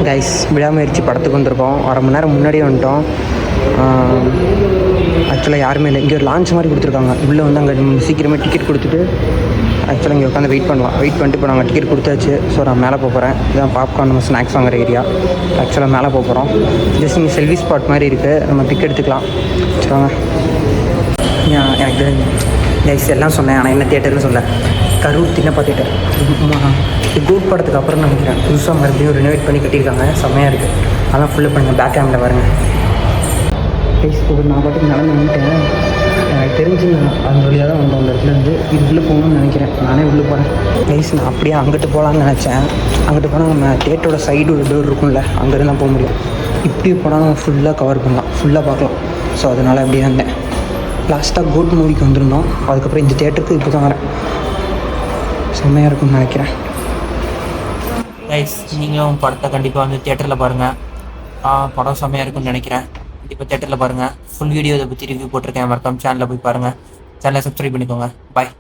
Guys, விடாமுயற்சி படத்துக்கு வந்திருக்கோம். அரை மணி நேரம் முன்னாடியே வந்துட்டோம். ஆக்சுவலாக யாருமே இல்லை. இங்கே ஒரு லான்ச் மாதிரி கொடுத்துருக்காங்க. உள்ளே வந்து அங்கே சீக்கிரமே டிக்கெட் கொடுத்துட்டு ஆக்சுவலாக இங்கே உட்காந்து வெயிட் பண்ணலாம். வெயிட் பண்ணிட்டு இப்போ நாங்கள் டிக்கெட் கொடுத்தாச்சு. ஸோ நான் மேலே போகிறேன். இதுதான் பாப்கார்ன் நம்ம ஸ்நாக்ஸ் வாங்குற ஏரியா. ஆக்சுவலாக மேலே போகிறோம். ஜஸ்ட் இங்கே செல்ஃபி ஸ்பாட் மாதிரி இருக்குது. நம்ம டிக்கெட் எடுத்துக்கலாம். சரிங்க. எனக்கு கைஸ் எல்லாம் சொன்னேன், ஆனால் என்ன தியேட்டர்னு சொல்ல, கரூர் தின்னப்பா தியேட்டர். கோட் படத்துக்கு அப்புறம் நினைக்கிறேன் புதுசாக மறுபடியும் ரினோவேட் பண்ணி கட்டியிருக்காங்க. செம்மையாக இருக்குது. அதெல்லாம் ஃபுல்லாக பண்ணுங்கள். பேக் கேமில் பாருங்கள். கைஸ் இப்போ நான் பாட்டுக்கு நடந்து வந்துட்டேன். எனக்கு தெரிஞ்சு நான் அந்த வழியாக தான் வந்தோம். அந்த இடத்துலேருந்து இது உள்ளே போகணும்னு நினைக்கிறேன். நானே உள்ளே போகிறேன். கைஸ் நான் அப்படியே அங்கிட்டு போகலான்னு நினச்சேன். அங்கிட்டு போனால் நம்ம தியேட்டரோட சைடு ஒரு டோர் இருக்கும்ல, அங்கேருந்து தான் போக முடியும். இப்படி போனால் நம்ம ஃபுல்லாக கவர் பண்ணலாம், ஃபுல்லாக பார்க்கலாம். ஸோ அதனால் அப்படியே வந்தேன். லாஸ்ட்டாக கோட் மூவிக்கு வந்திருந்தோம். அதுக்கப்புறம் இந்த தியேட்டருக்கு இப்போ தான் வரேன். செம்மையாக இருக்கும்னு நினைக்கிறேன். கைஸ் நீங்களும் படத்தை கண்டிப்பாக வந்து தியேட்டரில் பாருங்கள். படம் செம்மையாக இருக்கும்னு நினைக்கிறேன். கண்டிப்பாக தியேட்டரில் பாருங்கள். ஃபுல் வீடியோ இதை பற்றி ரிவ்யூ போட்டிருக்கேன். மறக்காம சேனலில் போய் பாருங்கள். சேனலை சப்ஸ்கிரைப் பண்ணிக்கோங்க. பாய்.